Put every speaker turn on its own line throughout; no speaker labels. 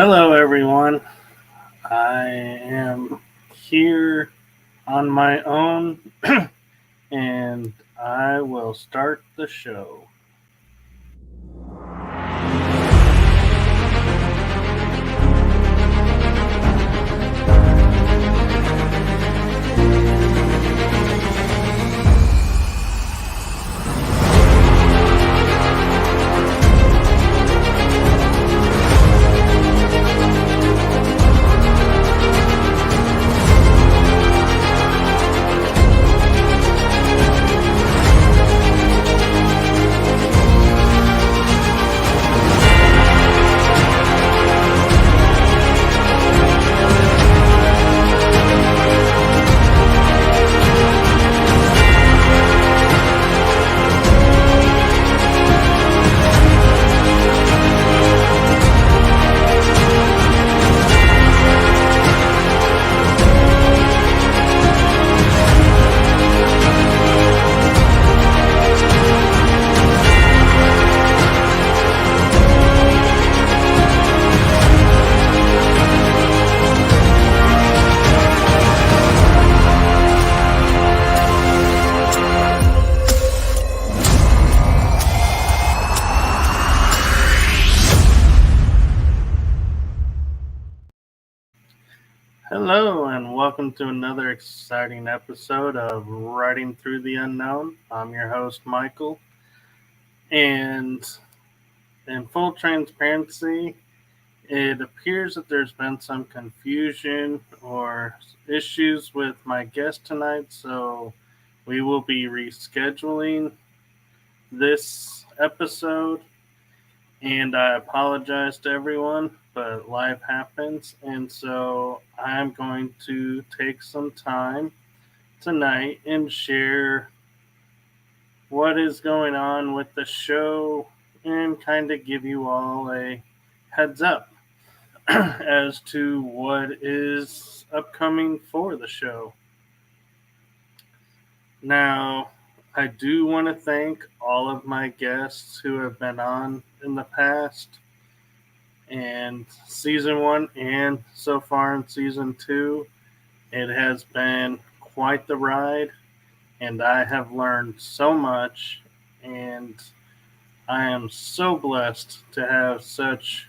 Hello, everyone. I am here on my own and I will start the show. Hello, and welcome to another exciting episode of Writing Through the Unknown. I'm your host, Michael, and in full transparency, it appears that there's been some confusion or issues with my guest tonight, so we will be rescheduling this episode. And I apologize to everyone, but life happens. And so I'm going to take some time tonight and share what is going on with the show and kind of give you all a heads up as to what is upcoming for the show. Now, I do want to thank all of my guests who have been on in the past and season 1 and so far in season 2. It has been quite the ride, and I have learned so much, and I am so blessed to have such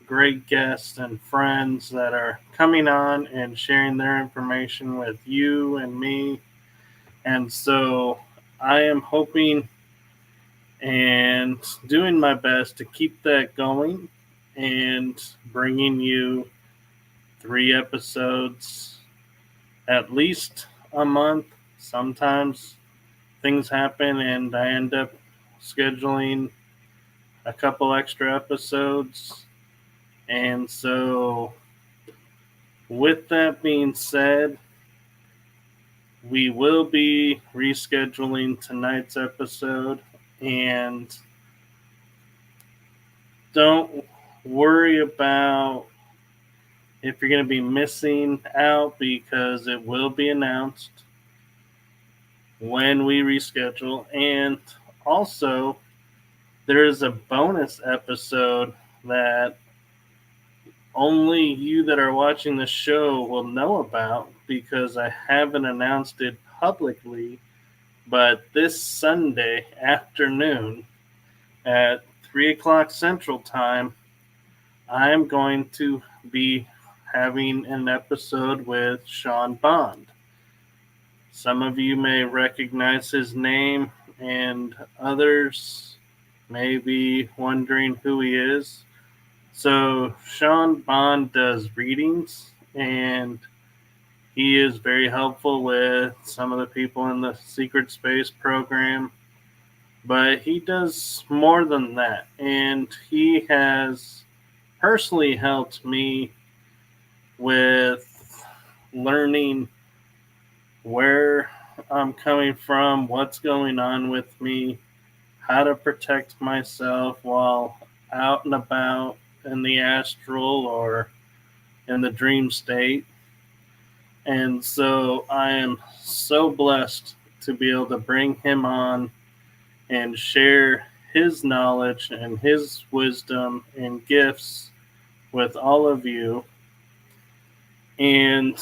great guests and friends that are coming on and sharing their information with you and me. And so I am hoping and doing my best to keep that going and bringing you 3 episodes at least a month. Sometimes things happen and I end up scheduling a couple extra episodes. And so, with that being said, we will be rescheduling tonight's episode, and don't worry about if you're going to be missing out because it will be announced when we reschedule. And also, there is a bonus episode that only you that are watching the show will know about because I haven't announced it publicly. But this Sunday afternoon at 3 o'clock Central Time, I'm going to be having an episode with Sean Bond. Some of you may recognize his name, and others may be wondering who he is. So, Sean Bond does readings, and he is very helpful with some of the people in the Secret Space program. But he does more than that, and he has personally helped me with learning where I'm coming from, what's going on with me, how to protect myself while out and about in the astral or in the dream state. And so I am so blessed to be able to bring him on and share his knowledge and his wisdom and gifts with all of you. And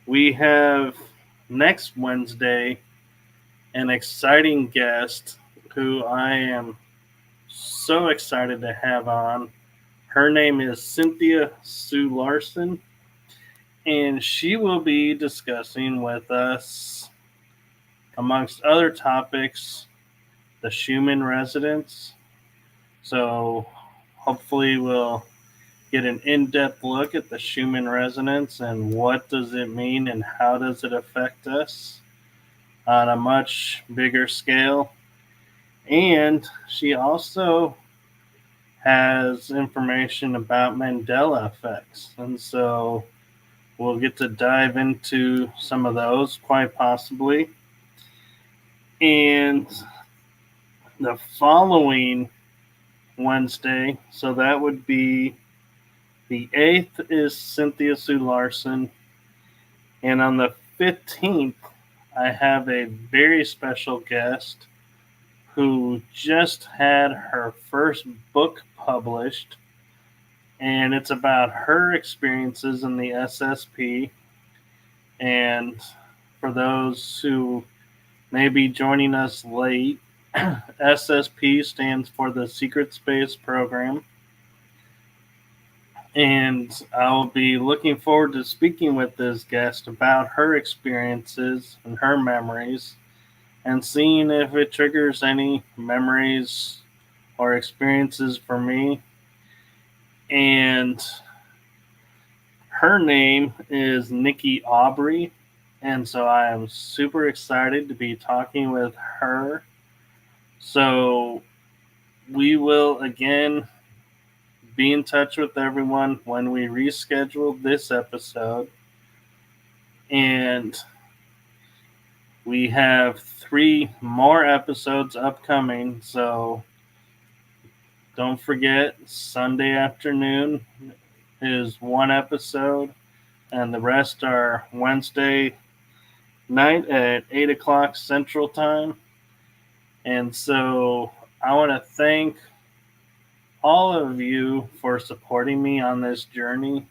we have next Wednesday an exciting guest who I am so excited to have on. Her name is Cynthia Sue Larson, and she will be discussing with us, amongst other topics, the Schumann residence. So hopefully we'll get an in-depth look at the Schumann resonance and what does it mean and how does it affect us on a much bigger scale. And she also has information about Mandela effects. And so we'll get to dive into some of those quite possibly. And the following Wednesday, so that would be the 8th, is Cynthia Sue Larson. And on the 15th, I have a very special guest who just had her first book published. And it's about her experiences in the SSP. And for those who may be joining us late, SSP stands for the Secret Space Program. And I'll be looking forward to speaking with this guest about her experiences and her memories and seeing if it triggers any memories or experiences for me. And her name is Nikki Aubrey. And so I am super excited to be talking with her. So we will again be in touch with everyone when we reschedule this episode. And we have 3 more episodes upcoming. So don't forget, Sunday afternoon is 1 episode, and the rest are Wednesday night at 8 o'clock Central Time. And so I want to thank all of you for supporting me on this journey.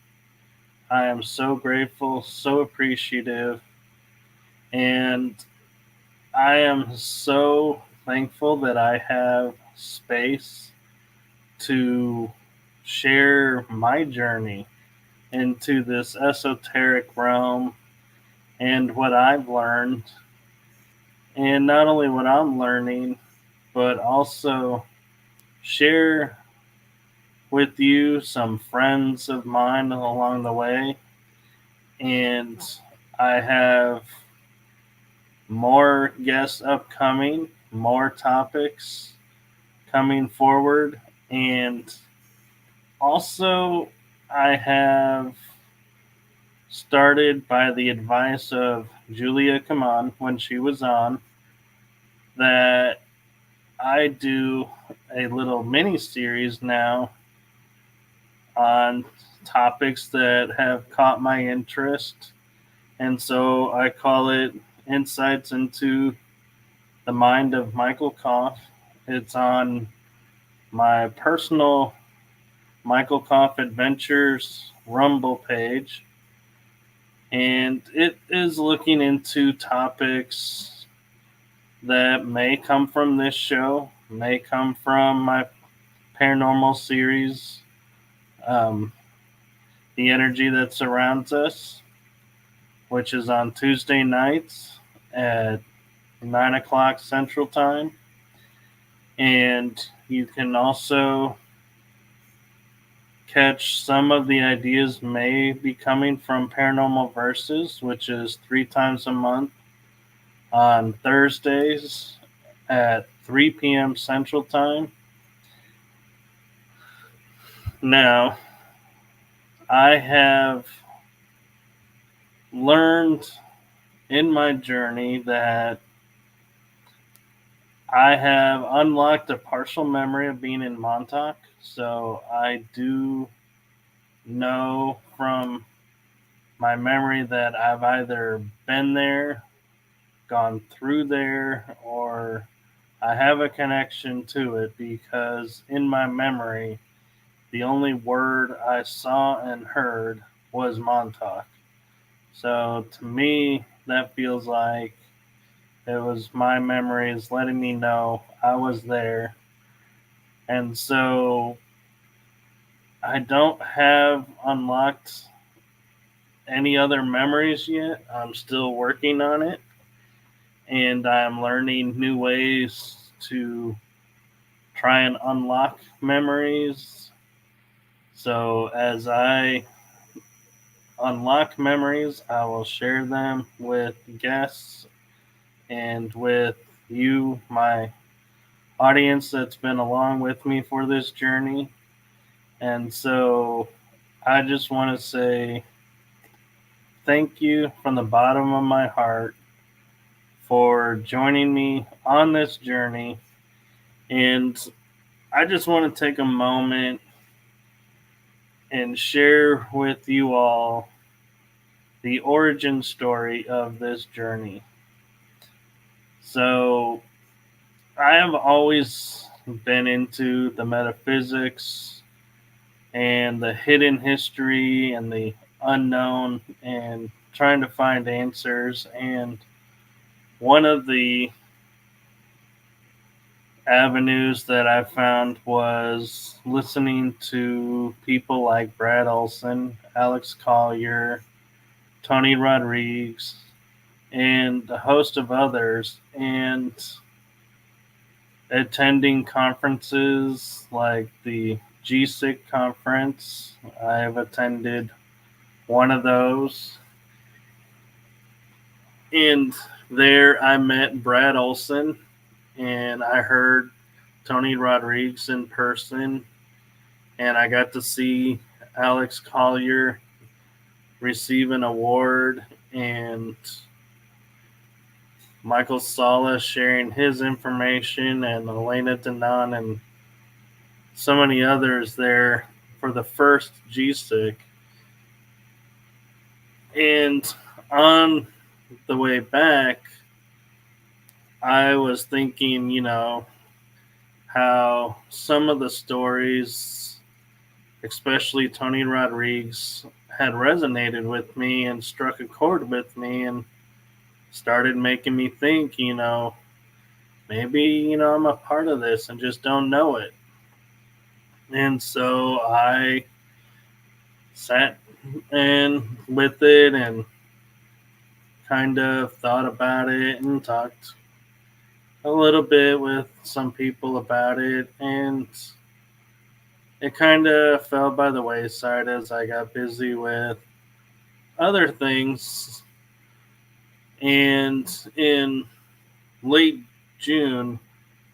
I am so grateful, so appreciative, and I am so thankful that I have space to share my journey into this esoteric realm and what I've learned. And not only what I'm learning, but also share with you some friends of mine along the way. And I have more guests upcoming, more topics coming forward. And also, I have started, by the advice of Julia Kaman when she was on, that I do a little mini series now on topics that have caught my interest. And so I call it Insights into the Mind of Michael Koff. It's on my personal Michael Koff Adventures Rumble page. And it is looking into topics that may come from this show, may come from my paranormal series, The Energy That Surrounds Us, which is on Tuesday nights at 9 o'clock Central Time. And you can also catch some of the ideas may be coming from Paranormal Verses, which is 3 times a month on Thursdays at 3 p.m. Central Time. Now, I have learned in my journey that I have unlocked a partial memory of being in Montauk. So I do know from my memory that I've either been there, gone through there, or I have a connection to it, because in my memory the only word I saw and heard was Montauk. So to me, that feels like it was my memories letting me know I was there. And so I don't have unlocked any other memories yet. I'm still working on it, and I'm learning new ways to try and unlock memories. So as I unlock memories, I will share them with guests and with you, my audience that's been along with me for this journey. And so I just want to say thank you from the bottom of my heart for joining me on this journey. And I just want to take a moment and share with you all the origin story of this journey. So, I have always been into the metaphysics and the hidden history and the unknown and trying to find answers. And one of the avenues that I found was listening to people like Brad Olson, Alex Collier, Tony Rodriguez, and a host of others, and attending conferences like the GSIC conference. I've attended one of those, and there I met Brad Olson, and I heard Tony Rodriguez in person, and I got to see Alex Collier receive an award, and Michael Sala sharing his information, and Elena Denon, and so many others there for the first GSIC. And on the way back, I was thinking, how some of the stories, especially Tony Rodriguez, had resonated with me and struck a chord with me and started making me think, maybe, I'm a part of this and just don't know it. And so I sat and with it and kind of thought about it and talked a little bit with some people about it, and it kind of fell by the wayside as I got busy with other things. And in late June,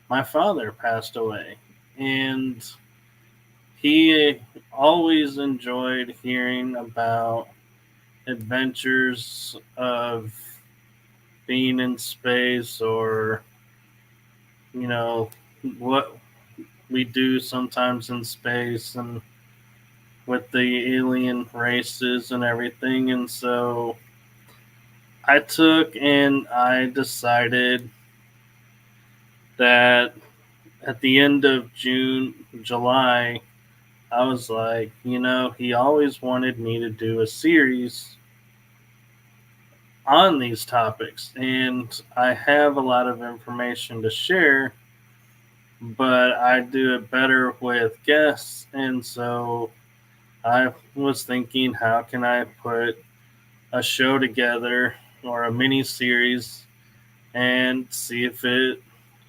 my father passed away, and he always enjoyed hearing about adventures of being in space, or what we do sometimes in space and with the alien races and everything. And so I decided that at the end of July, I was like, he always wanted me to do a series on these topics, and I have a lot of information to share, but I do it better with guests. And so I was thinking, how can I put a show together or a mini series and see if it,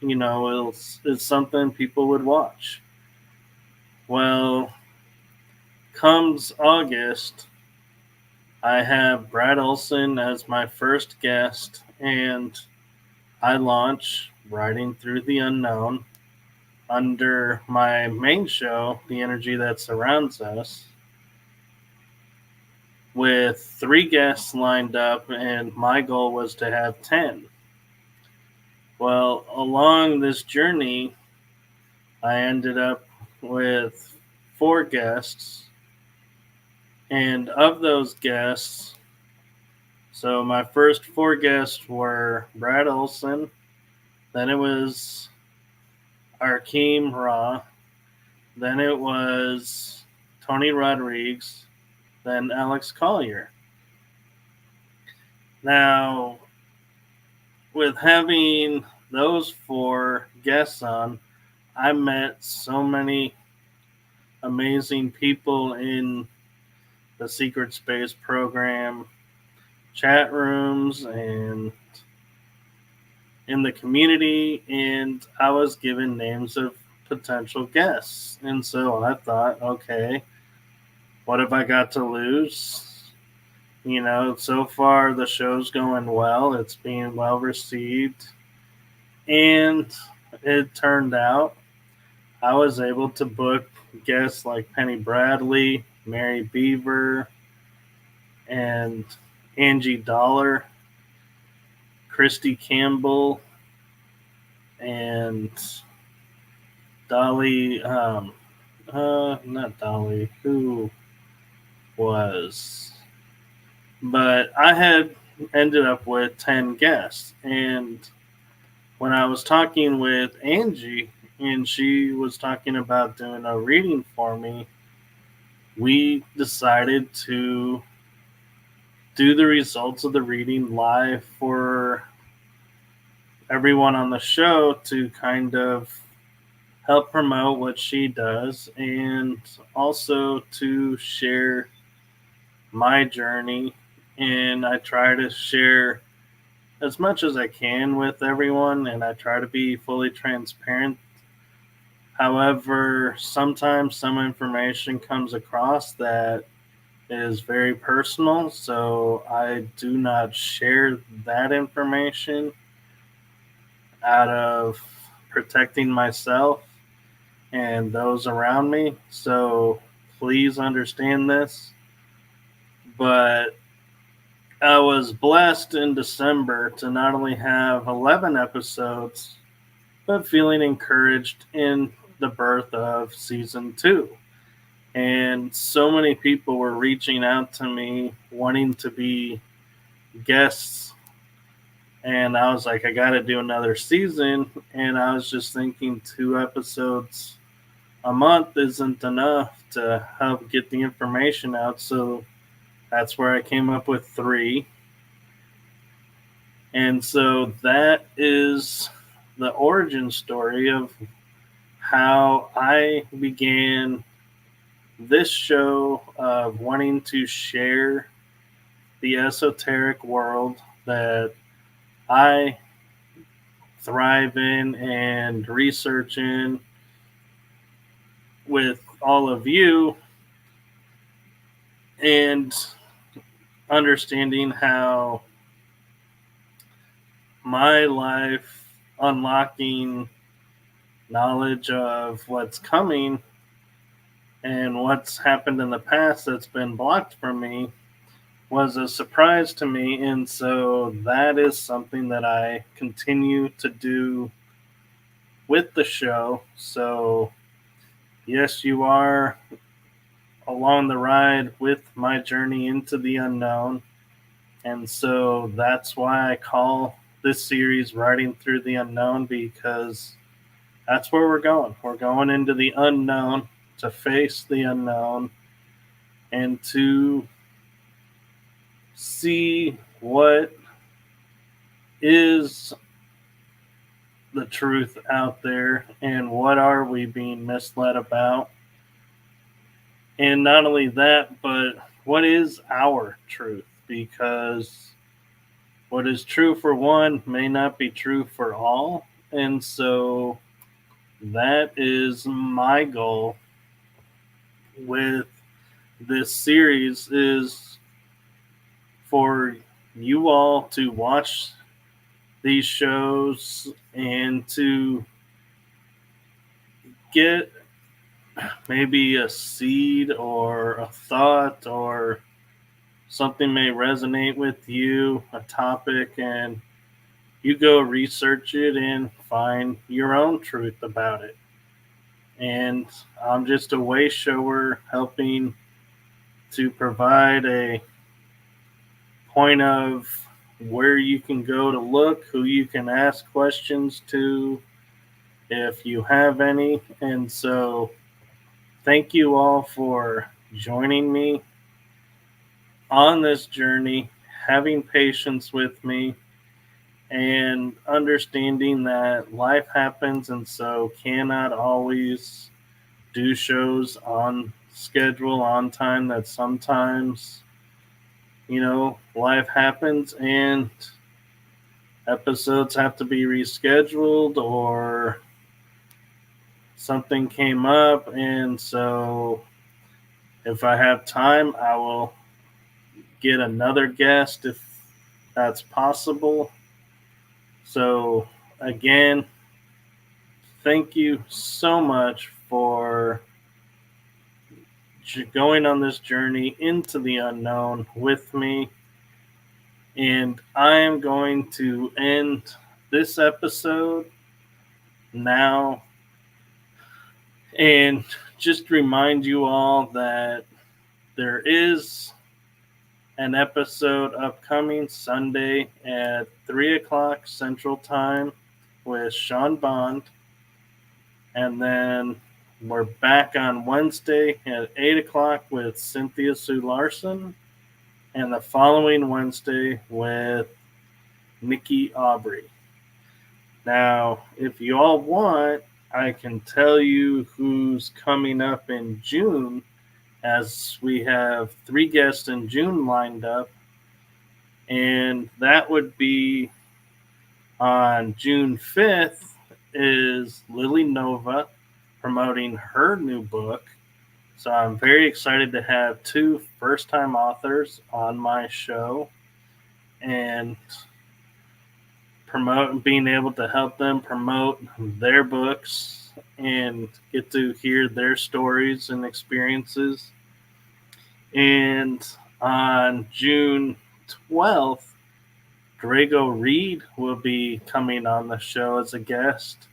is something people would watch. Well, comes August, I have Brad Olson as my first guest, and I launch Riding Through the Unknown under my main show, The Energy That Surrounds Us, with 3 guests lined up, and my goal was to have 10. Well, along this journey, I ended up with 4 guests, and of those guests, so my first 4 guests were Brad Olson, then it was Arkeem Ra, then it was Tony Rodriguez, then Alex Collier. Now, with having those 4 guests on, I met so many amazing people in the Secret Space program chat rooms and in the community, and I was given names of potential guests. And so I thought, okay, what have I got to lose? You know, so far the show's going well, it's being well received, and it turned out I was able to book guests like Penny Bradley, Mary Beaver, and Angie Dollar, Christy Campbell, and Dolly, not Dolly, who was, but I had ended up with 10 guests. And when I was talking with Angie, and she was talking about doing a reading for me, we decided to do the results of the reading live for everyone on the show to kind of help promote what she does and also to share my journey. And I try to share as much as I can with everyone, and I try to be fully transparent. However, sometimes some information comes across that is very personal, so I do not share that information out of protecting myself and those around me. So please understand this. But I was blessed in December to not only have 11 episodes, but feeling encouraged in the birth of season 2. And so many people were reaching out to me wanting to be guests. And I was like, I got to do another season. And I was just thinking 2 episodes a month isn't enough to help get the information out. So that's where I came up with 3. And so that is the origin story of how I began this show of wanting to share the esoteric world that I thrive in and research in with all of you, and understanding how my life unlocking knowledge of what's coming and what's happened in the past that's been blocked from me was a surprise to me. And so that is something that I continue to do with the show. So yes, you are along the ride with my journey into the unknown. And so that's why I call this series Riding Through the Unknown, because that's where we're going. We're going into the unknown to face the unknown and to see what is the truth out there and what are we being misled about. And not only that, but what is our truth? Because what is true for one may not be true for all. And so that is my goal with this series, is for you all to watch these shows and to get maybe a seed or a thought or something may resonate with you, a topic, and you go research it and find your own truth about it. And I'm just a way shower helping to provide a point of where you can go to look, who you can ask questions to if you have any. And so thank you all for joining me on this journey, having patience with me, and understanding that life happens and so cannot always do shows on schedule, on time, that sometimes, life happens and episodes have to be rescheduled or something came up. And so if I have time, I will get another guest if that's possible. So again, thank you so much for going on this journey into the unknown with me. And I am going to end this episode now and just remind you all that there is an episode upcoming Sunday at 3 o'clock Central Time with Sean Bond. And then we're back on Wednesday at 8 o'clock with Cynthia Sue Larson. And the following Wednesday with Nikki Aubrey. Now, if you all want, I can tell you who's coming up in June, as we have 3 guests in June lined up. And that would be on June 5th is Lily Nova promoting her new book. So I'm very excited to have 2 first-time authors on my show and being able to help them promote their books and get to hear their stories and experiences. And on June 12th, Drago Reed will be coming on the show as a guest.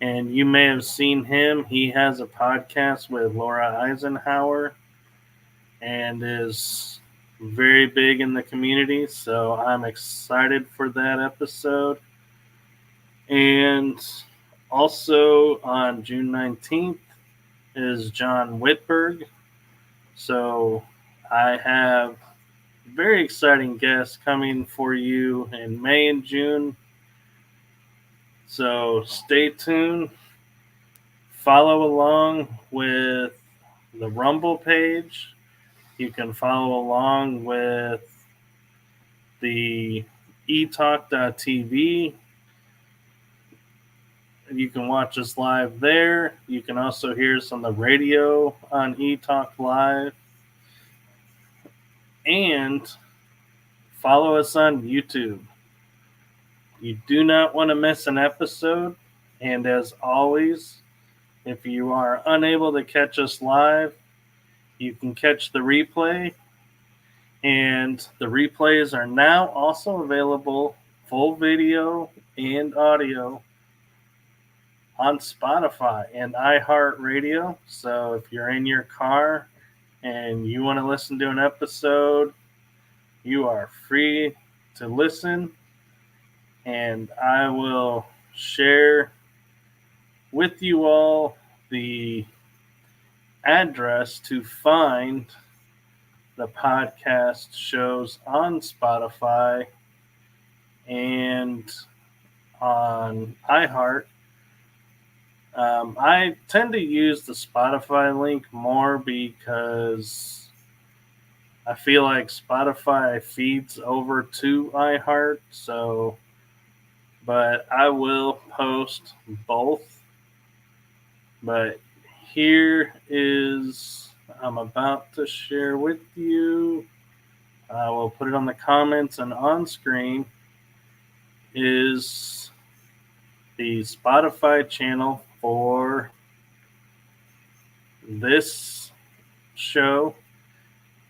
And you may have seen him. He has a podcast with Laura Eisenhower and is very big in the community. So I'm excited for that episode. And also on June 19th is John Whitberg. So I have very exciting guests coming for you in May and June. So stay tuned. Follow along with the Rumble page. You can follow along with the etalk.tv. You can watch us live there. You can also hear us on the radio on eTalk Live. And follow us on YouTube. You do not want to miss an episode. And as always, if you are unable to catch us live, you can catch the replay. And the replays are now also available, full video and audio, on Spotify and iHeartRadio. So if you're in your car and you want to listen to an episode, you are free to listen. And I will share with you all the address to find the podcast shows on Spotify and on iHeart. I tend to use the Spotify link more because I feel like Spotify feeds over to iHeart. So, but I will post both. But here is, I'm about to share with you. I will put it on the comments and on screen is the Spotify channel for this show.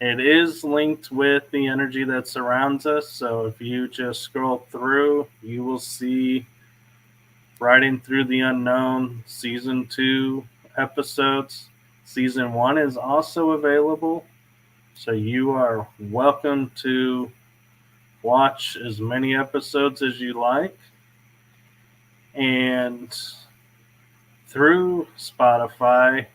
It is linked with the energy that surrounds us. So if you just scroll through, you will see Riding Through the Unknown Season 2 episodes. Season 1 is also available. So you are welcome to watch as many episodes as you like. And through Spotify,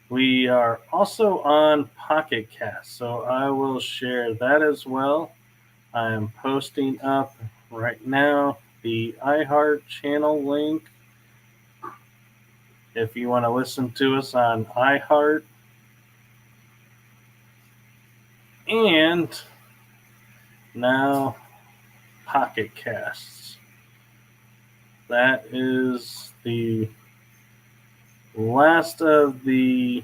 We are also on Pocket Cast, so I will share that as well. I am posting up right now the iHeart channel link if you want to listen to us on iHeart. And now Pocket Casts. That is the last of the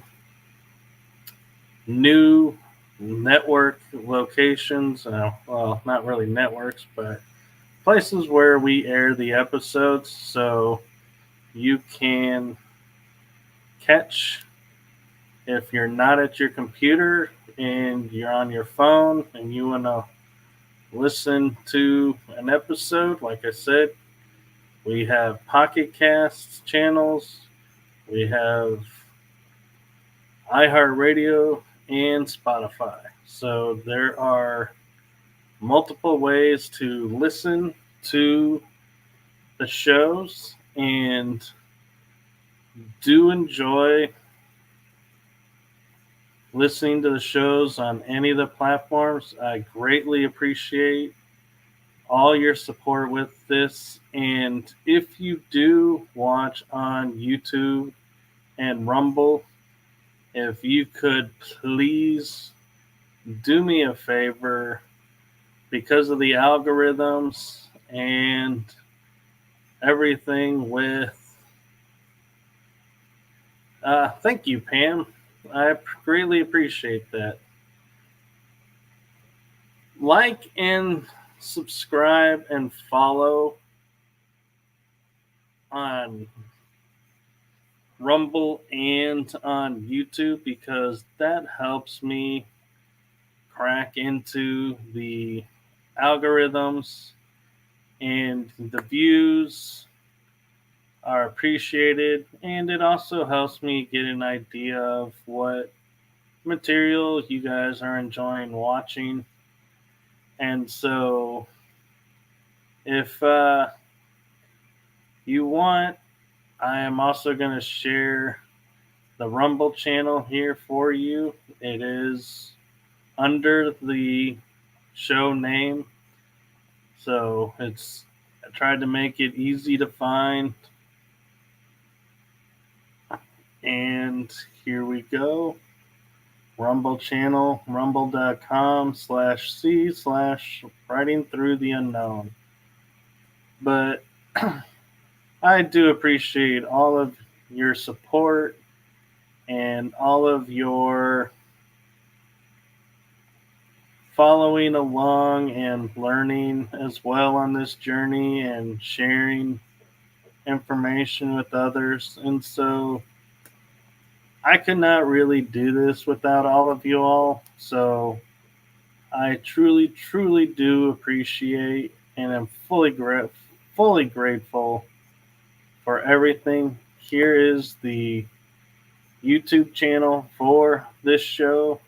new network locations. Well, not really networks, but places where we air the episodes. So you can catch, if you're not at your computer and you're on your phone and you want to listen to an episode, like I said, we have Pocket Casts channels, we have iHeartRadio, and Spotify. So there are multiple ways to listen to the shows, and do enjoy listening to the shows on any of the platforms. I greatly appreciate all your support with this. And if you do watch on YouTube and Rumble, if you could please do me a favor, because of the algorithms and everything with thank you, Pam. I greatly appreciate that. Like and subscribe and follow on Rumble and on YouTube, because that helps me crack into the algorithms, and the views are appreciated, and it also helps me get an idea of what material you guys are enjoying watching. And so if you want, I am also going to share the Rumble channel here for you. It is under the show name, so I tried to make it easy to find. And here we go. Rumble channel, rumble.com/C/writing through the unknown. But I do appreciate all of your support and all of your following along and learning as well on this journey and sharing information with others. And so I could not really do this without all of you all. So I truly, truly do appreciate and am fully grateful for everything. Here is the YouTube channel for this show.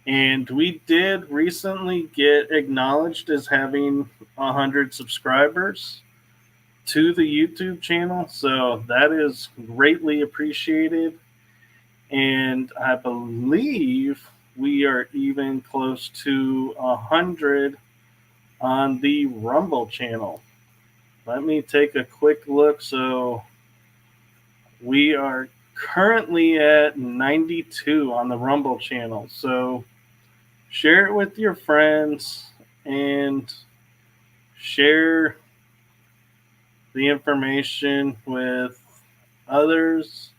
And we did recently get acknowledged as having 100 subscribers to the YouTube channel. So that is greatly appreciated. And I believe we are even close to 100 on the Rumble channel. Let me take a quick look. So we are currently at 92 on the Rumble channel. So share it with your friends and share the information with others.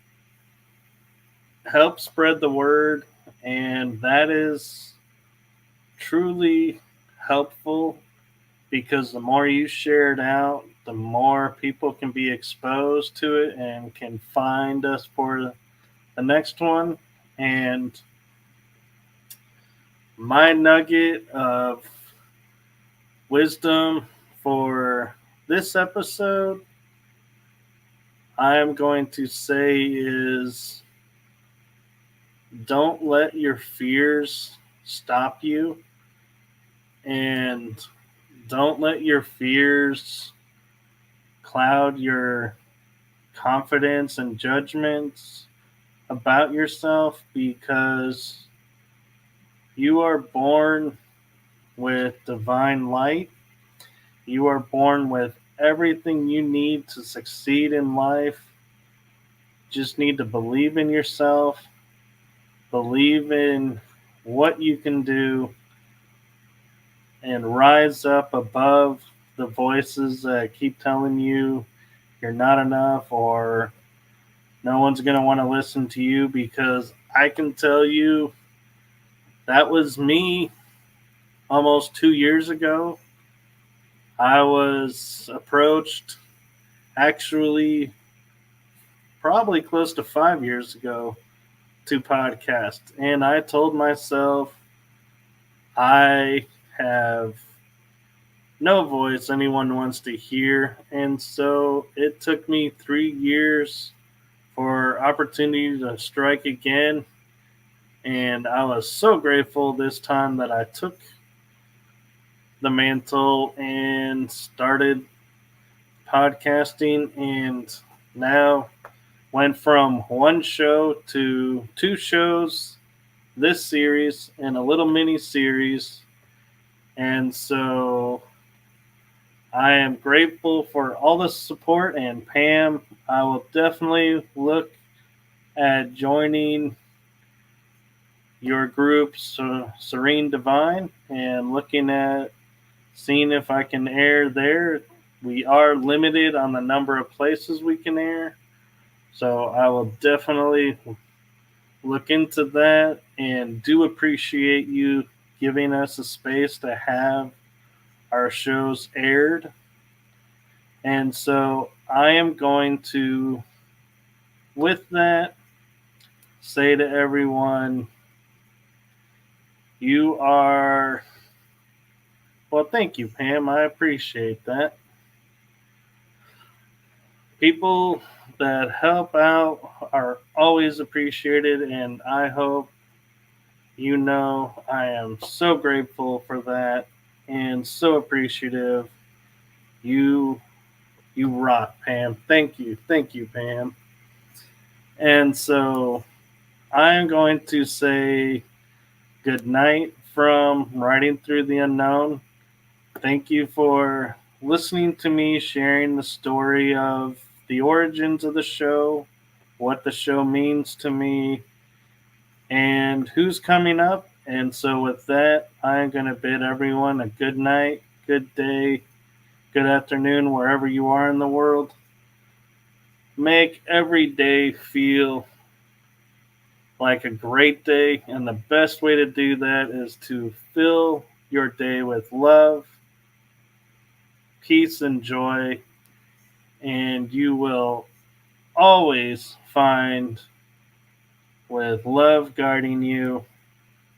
Help spread the word, and that is truly helpful, because the more you share it out, the more people can be exposed to it and can find us for the next one. And my nugget of wisdom for this episode, I'm going to say, is don't let your fears stop you, and don't let your fears cloud your confidence and judgments about yourself, because you are born with divine light. You are born with everything you need to succeed in life. Just need to believe in yourself, believe in what you can do, and rise up above the voices that keep telling you you're not enough or no one's going to want to listen to you. Because I can tell you that was me almost 2 years ago. I was approached, actually, probably close to 5 years ago, to podcast. And I told myself, I have no voice anyone wants to hear. And so it took me 3 years for opportunity to strike again. And I was so grateful this time that I took the mantle and started podcasting. And now went from one show to 2 shows this series and a little mini series. And so I am grateful for all the support. And Pam, I will definitely look at joining your group, Serene Divine, and looking at seeing if I can air there. We are limited on the number of places we can air, so I will definitely look into that, and do appreciate you giving us a space to have our shows aired. And so I am going to, with that, say to everyone, you are, well, thank you, Pam. I appreciate that. People that help out are always appreciated, and I hope you know I am so grateful for that and so appreciative. You you rock, Pam. Thank you, Pam. And so I am going to say good night from Riding Through the Unknown. Thank you for listening to me sharing the story of the origins of the show, what the show means to me, and who's coming up. And so, with that, I'm going to bid everyone a good night, good day, good afternoon, wherever you are in the world. Make every day feel like a great day. And the best way to do that is to fill your day with love, peace, and joy. And you will always find, with love guiding you,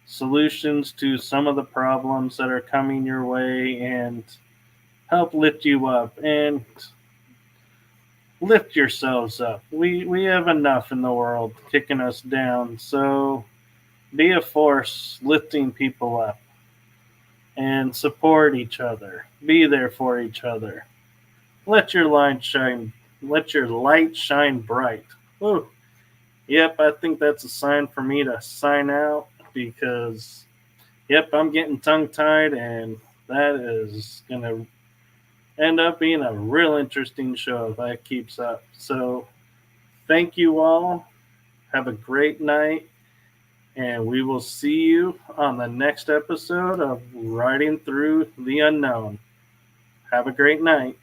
solutions to some of the problems that are coming your way, and help lift you up and lift yourselves up. We have enough in the world kicking us down, so be a force lifting people up, and support each other. Be there for each other. Let your light shine. Let your light shine bright. Woo. Yep, I think that's a sign for me to sign out, because, yep, I'm getting tongue-tied, and that is going to end up being a real interesting show if that keeps up. So thank you all. Have a great night, and we will see you on the next episode of Riding Through the Unknown. Have a great night.